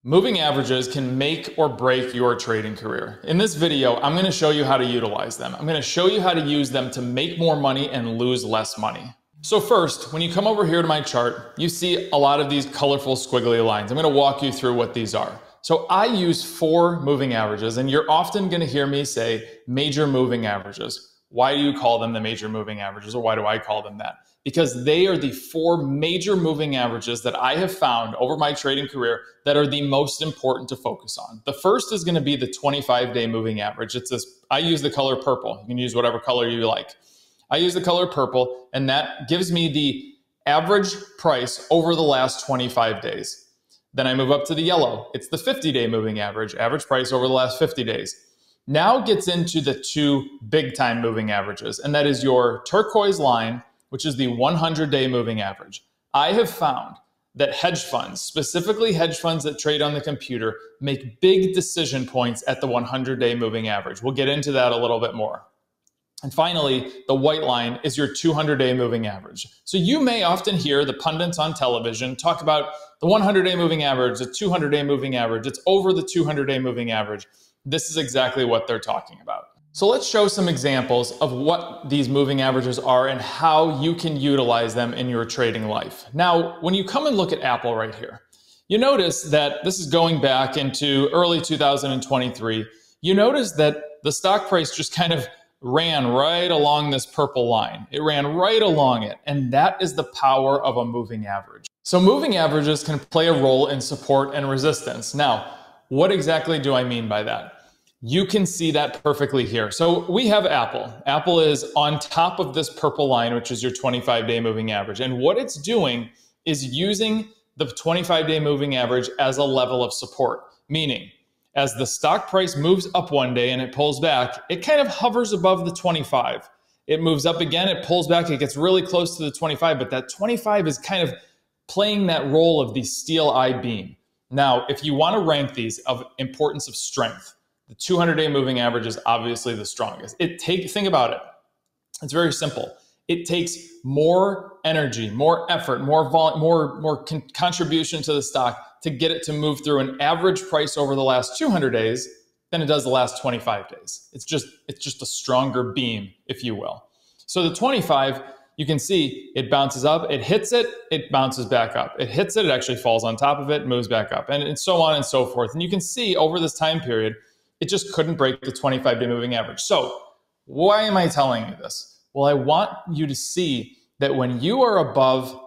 Moving averages can make or break your trading career. In this video, I'm going to show you how to utilize them. I'm going to show you how to use them to make more money and lose less money. So first, when you come over here to my chart, you see a lot of these colorful squiggly lines. I'm going to walk you through what these are. So I use 4 moving averages, and you're often going to hear me say major moving averages. Why do you call them the major moving averages, or why do I call them that? Because they are the 4 major moving averages that I have found over my trading career that are the most important to focus on. The first is going to be the 25-day moving average. It's this. I use the color purple. You can use whatever color you like. I use the color purple, and that gives me the average price over the last 25 days. Then I move up to the yellow. It's the 50-day moving average price over the last 50 days. Now gets into the 2 big time moving averages, and that is your turquoise line, which is the 100-day moving average. I have found that hedge funds, specifically hedge funds that trade on the computer, make big decision points at the 100-day moving average. We'll get into that a little bit more. And finally, the white line is your 200-day moving average. So you may often hear the pundits on television talk about the 100-day moving average, the 200-day moving average. It's over the 200-day moving average. This is exactly what they're talking about. So let's show some examples of what these moving averages are and how you can utilize them in your trading life. Now, when you come and look at Apple right here, you notice that this is going back into early 2023. You notice that the stock price just kind of ran right along this purple line. It ran right along it, and that is the power of a moving average. So moving averages can play a role in support and resistance. Now, what exactly do I mean by that? You can see that perfectly here. So we have Apple. Apple is on top of this purple line, which is your 25-day moving average. And what it's doing is using the 25-day moving average as a level of support, meaning as the stock price moves up one day and it pulls back, it kind of hovers above the 25. It moves up again, it pulls back, it gets really close to the 25, but that 25 is kind of playing that role of the steel eye beam. Now, if you want to rank these of importance of strength, the 200-day moving average is obviously the strongest. Think about it. It's very simple. It takes more energy, more effort, more contribution to the stock to get it to move through an average price over the last 200 days than it does the last 25 days. It's just a stronger beam, if you will. So the 25, you can see it bounces up, it hits it, it bounces back up. It hits it, it actually falls on top of it, moves back up, and so on and so forth. And you can see over this time period, it just couldn't break the 25-day moving average. So why am I telling you this? Well, I want you to see that when you are above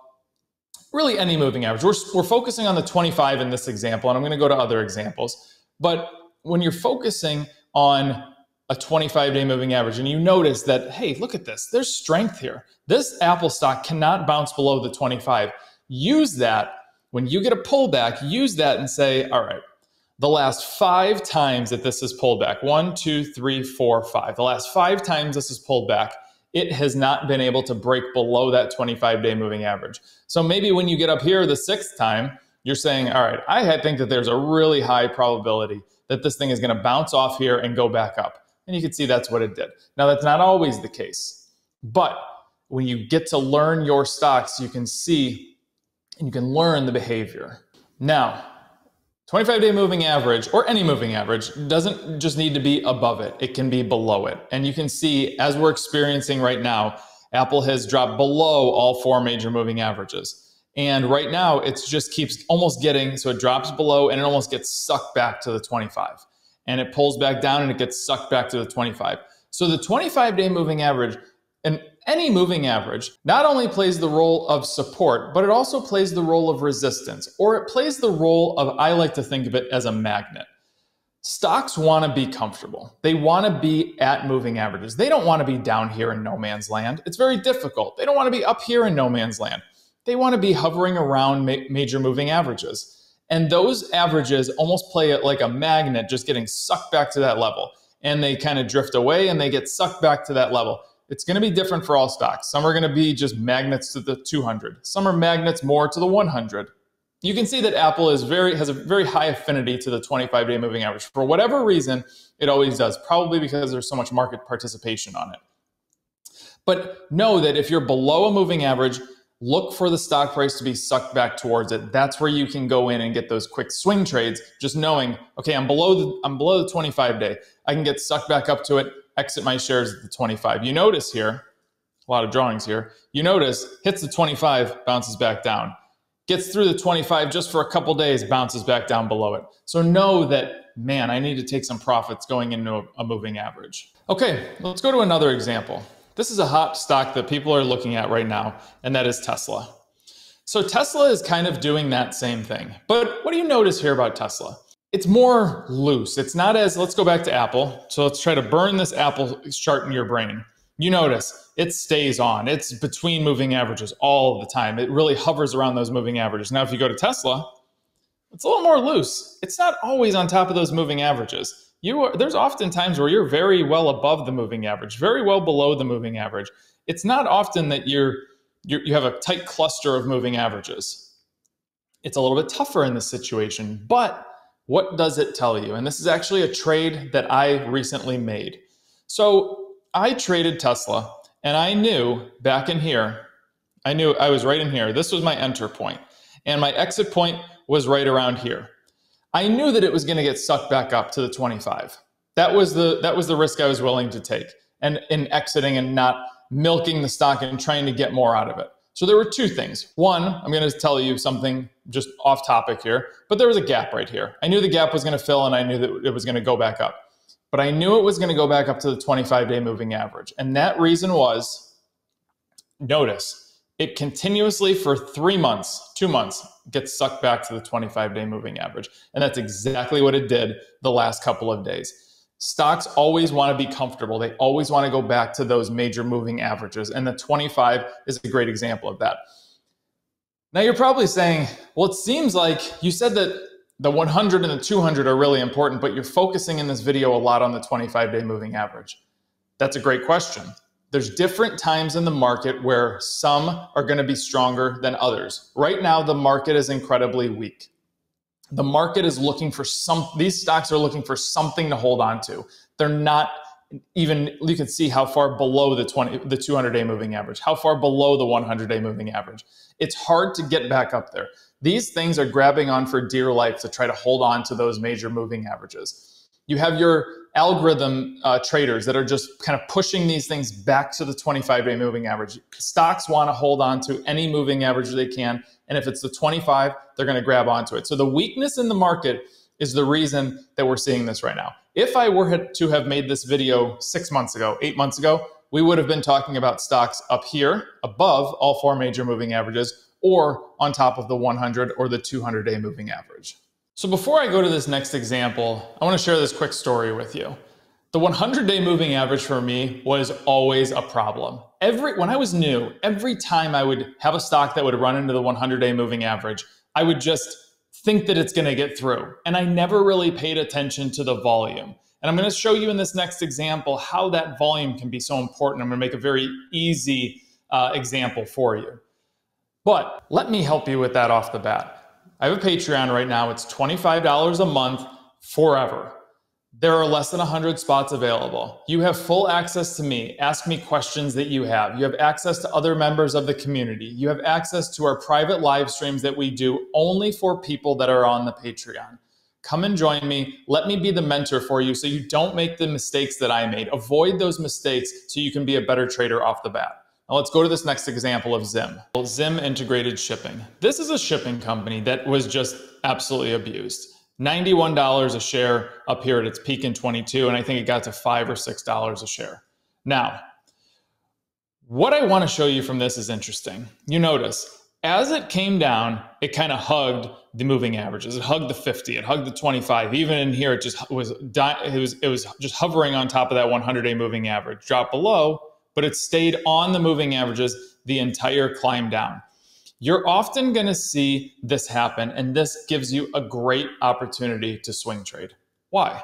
really any moving average, we're focusing on the 25 in this example, and I'm going to go to other examples. But when you're focusing on a 25-day moving average and you notice that, hey, look at this, there's strength here. This Apple stock cannot bounce below the 25. Use that when you get a pullback, use that and say, all right, the last 5 times that this has pulled back, 1, 2, 3, 4, 5. The last 5 times this has pulled back, it has not been able to break below that 25-day moving average. So maybe when you get up here the 6th time, you're saying, all right, I think that there's a really high probability that this thing is going to bounce off here and go back up. And you can see that's what it did. Now, that's not always the case. But when you get to learn your stocks, you can see and you can learn the behavior. Now, 25-day moving average, or any moving average, doesn't just need to be above it. It can be below it. And you can see, as we're experiencing right now, Apple has dropped below all 4 major moving averages. And right now, it just keeps almost getting, so it drops below and it almost gets sucked back to the 25. And it pulls back down and it gets sucked back to the 25. So the 25-day moving average, and any moving average, not only plays the role of support, but it also plays the role of resistance, or it plays the role of, I like to think of it as a magnet. Stocks want to be comfortable. They want to be at moving averages. They don't want to be down here in no man's land. It's very difficult. They don't want to be up here in no man's land. They want to be hovering around major moving averages. And those averages almost play it like a magnet, just getting sucked back to that level. And they kind of drift away and they get sucked back to that level. It's going to be different for all stocks. Some are going to be just magnets to the 200. Some are magnets more to the 100. You can see that Apple has a very high affinity to the 25-day moving average. For whatever reason, it always does, probably because there's so much market participation on it. But know that if you're below a moving average, look for the stock price to be sucked back towards it. That's where you can go in and get those quick swing trades, just knowing, okay, I'm below the 25 day. I can get sucked back up to it, exit my shares at the 25. You notice here, a lot of drawings here, you notice hits the 25, bounces back down. Gets through the 25 just for a couple days, bounces back down below it. So know that, man, I need to take some profits going into a moving average. Okay, let's go to another example. This is a hot stock that people are looking at right now, and that is Tesla. So Tesla is kind of doing that same thing. But what do you notice here about Tesla? It's more loose. It's not as, let's go back to Apple. So let's try to burn this Apple chart in your brain. You notice it stays on. It's between moving averages all the time. It really hovers around those moving averages. Now, if you go to Tesla, it's a little more loose. It's not always on top of those moving averages. There's often times where you're very well above the moving average, very well below the moving average. It's not often that you have a tight cluster of moving averages. It's a little bit tougher in this situation, but what does it tell you? And this is actually a trade that I recently made. So I traded Tesla, and I knew back in here, I knew I was right in here. This was my enter point, and my exit point was right around here. I knew that it was going to get sucked back up to the 25. That was the risk I was willing to take, and in exiting and not milking the stock and trying to get more out of it. So there were two things. One, I'm going to tell you something just off topic here, but there was a gap right here. I knew the gap was going to fill, and I knew that it was going to go back up. But I knew it was going to go back up to the 25-day moving average. And that reason was, notice, it continuously for 3 months, 2 months, gets sucked back to the 25-day moving average. And that's exactly what it did the last couple of days. Stocks always want to be comfortable. They always want to go back to those major moving averages. And the 25 is a great example of that. Now you're probably saying, well, it seems like you said that the 100 and the 200 are really important, but you're focusing in this video a lot on the 25-day moving average. That's a great question. There's different times in the market where some are going to be stronger than others. Right now, the market is incredibly weak. The market is looking for these stocks are looking for something to hold on to. They're not even, you can see how far below the 200-day moving average, how far below the 100-day moving average. It's hard to get back up there. These things are grabbing on for dear life to try to hold on to those major moving averages. You have your algorithm traders that are just kind of pushing these things back to the 25-day moving average. Stocks want to hold on to any moving average they can, and if it's the 25, they're going to grab onto it. So the weakness in the market is the reason that we're seeing this right now. If I were to have made this video 6 months ago, 8 months ago, we would have been talking about stocks up here above all four major moving averages, or on top of the 100 or the 200-day moving average. So before I go to this next example, I want to share this quick story with you. The 100-day moving average for me was always a problem. When I was new, every time I would have a stock that would run into the 100-day moving average, I would just think that it's going to get through. And I never really paid attention to the volume. And I'm going to show you in this next example how that volume can be so important. I'm going to make a very easy example for you. But let me help you with that off the bat. I have a Patreon right now. It's $25 a month forever. There are less than 100 spots available. You have full access to me. Ask me questions that you have. You have access to other members of the community. You have access to our private live streams that we do only for people that are on the Patreon. Come and join me. Let me be the mentor for you so you don't make the mistakes that I made. Avoid those mistakes so you can be a better trader off the bat. Now let's go to this next example of Zim. Zim Integrated Shipping. This is a shipping company that was just absolutely abused. $91 a share up here at its peak in 22, and I think it got to $5 or $6 a share. Now, what I want to show you from this is interesting. You notice, as it came down, it kind of hugged the moving averages. It hugged the 50, it hugged the 25. Even in here, it was just hovering on top of that 100-day moving average. Dropped below, but it stayed on the moving averages the entire climb down. You're often going to see this happen, and this gives you a great opportunity to swing trade. Why?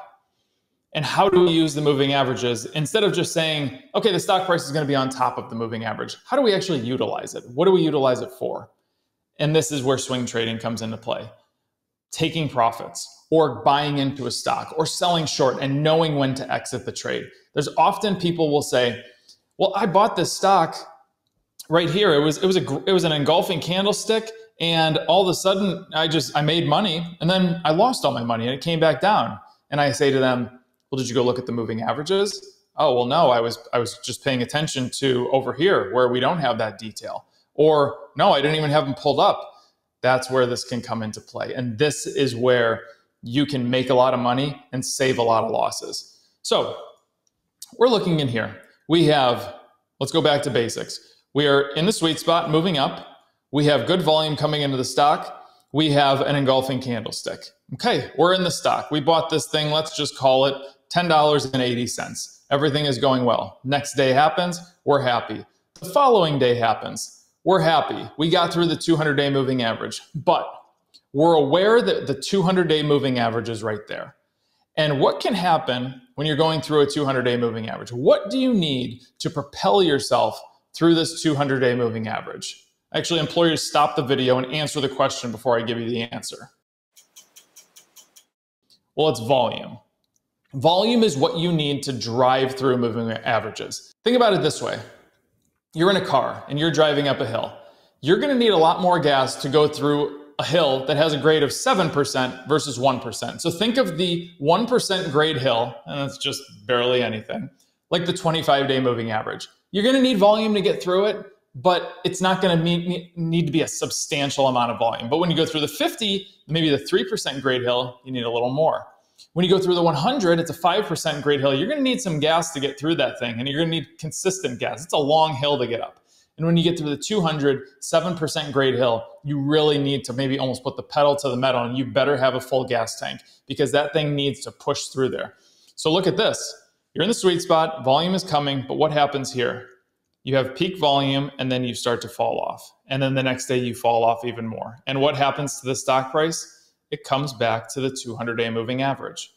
And how do we use the moving averages? Instead of just saying, okay, the stock price is going to be on top of the moving average, how do we actually utilize it? What do we utilize it for? And this is where swing trading comes into play. Taking profits, or buying into a stock, or selling short and knowing when to exit the trade. There's often people will say, well, I bought this stock right here, it was an engulfing candlestick, and all of a sudden I made money, and then I lost all my money and it came back down. And I say to them, well, did you go look at the moving averages? Oh, well, no, I was just paying attention to over here where we don't have that detail. Or no, I didn't even have them pulled up. That's where this can come into play. And this is where you can make a lot of money and save a lot of losses. So we're looking in here. Let's go back to basics. We are in the sweet spot, moving up. We have good volume coming into the stock. We have an engulfing candlestick. Okay, we're in the stock. We bought this thing, let's just call it $10.80. Everything is going well. Next day happens, we're happy. The following day happens, we're happy. We got through the 200-day moving average, but we're aware that the 200-day moving average is right there. And what can happen when you're going through a 200-day moving average? What do you need to propel yourself through this 200-day moving average? I actually implore you to stop the video and answer the question before I give you the answer. Well, it's volume. Volume is what you need to drive through moving averages. Think about it this way. You're in a car and you're driving up a hill. You're going to need a lot more gas to go through a hill that has a grade of 7% versus 1%. So think of the 1% grade hill, and that's just barely anything, like the 25-day moving average. You're going to need volume to get through it, but it's not going to need to be a substantial amount of volume. But when you go through the 50, maybe the 3% grade hill, you need a little more. When you go through the 100, it's a 5% grade hill. You're going to need some gas to get through that thing, and you're going to need consistent gas. It's a long hill to get up. And when you get through the 200, 7% grade hill, you really need to maybe almost put the pedal to the metal, and you better have a full gas tank because that thing needs to push through there. So look at this. You're in the sweet spot, volume is coming, but what happens here? You have peak volume and then you start to fall off. And then the next day you fall off even more. And what happens to the stock price? It comes back to the 200-day moving average.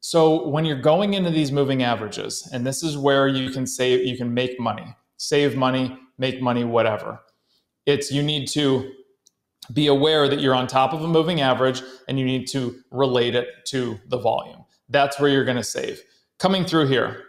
So when you're going into these moving averages, and this is where you can make money, save money, make money, whatever. You need to be aware that you're on top of a moving average and you need to relate it to the volume. That's where you're going to save. Coming through here,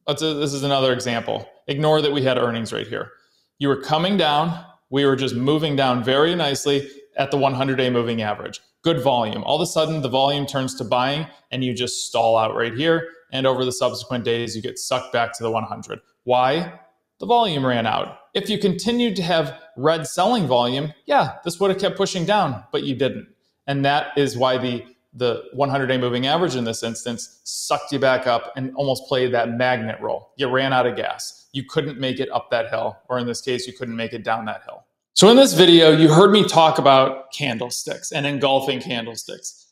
this is another example. Ignore that we had earnings right here. You were coming down. We were just moving down very nicely at the 100-day moving average. Good volume. All of a sudden, the volume turns to buying and you just stall out right here. And over the subsequent days, you get sucked back to the 100. Why? The volume ran out. If you continued to have red selling volume, yeah, this would have kept pushing down, but you didn't. And that is why the 100-day moving average in this instance sucked you back up and almost played that magnet role. You ran out of gas. You couldn't make it up that hill, or in this case, you couldn't make it down that hill. So in this video, you heard me talk about candlesticks and engulfing candlesticks.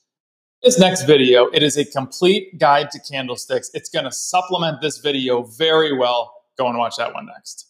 This next video, it is a complete guide to candlesticks. It's going to supplement this video very well. Go and watch that one next.